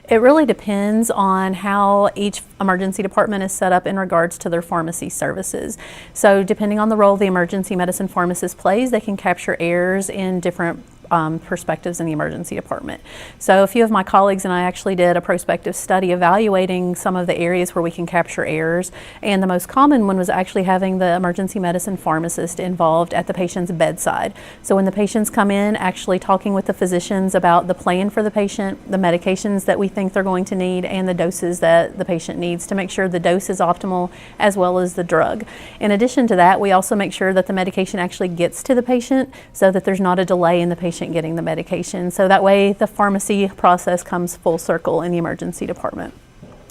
It really depends on how each emergency department is set up in regards to their pharmacy services. So depending on the role the emergency medicine pharmacist plays, they can capture errors in different perspectives in the emergency department. So a few of my colleagues and I actually did a prospective study evaluating some of the areas where we can capture errors, and the most common one was actually having the emergency medicine pharmacist involved at the patient's bedside. So when the patients come in, actually talking with the physicians about the plan for the patient, the medications that we think they're going to need, and the doses that the patient needs to make sure the dose is optimal, as well as the drug. In addition to that, we also make sure that the medication actually gets to the patient so that there's not a delay in the patient getting the medication. So that way the pharmacy process comes full circle in the emergency department.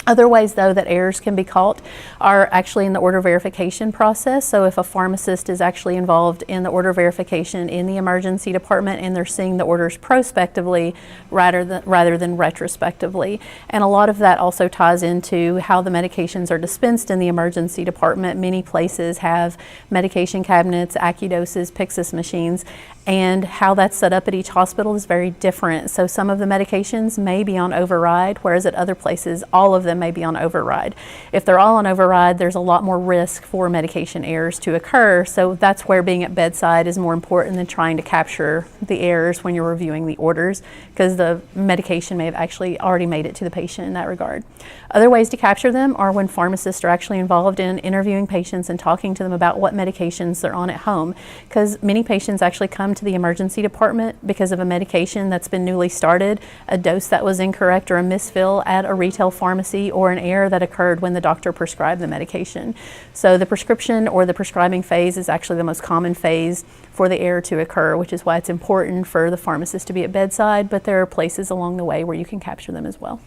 Other ways, though, that errors can be caught are actually in the order verification process. So if a pharmacist is actually involved in the order verification in the emergency department and they're seeing the orders prospectively rather than retrospectively. And a lot of that also ties into how the medications are dispensed in the emergency department. Many places have medication cabinets, AccuDoses, Pyxis machines, and how that's set up at each hospital is very different. So some of the medications may be on override, whereas at other places, all of them may be on override. If they're all on override, there's a lot more risk for medication errors to occur. So that's where being at bedside is more important than trying to capture the errors when you're reviewing the orders, because the medication may have actually already made it to the patient in that regard. Other ways to capture them are when pharmacists are actually involved in interviewing patients and talking to them about what medications they're on at home, because many patients actually come to the emergency department because of a medication that's been newly started, a dose that was incorrect, or a misfill at a retail pharmacy, or an error that occurred when the doctor prescribed the medication. So the prescription or the prescribing phase is actually the most common phase for the error to occur, which is why it's important for the pharmacist to be at bedside, but there are places along the way where you can capture them as well.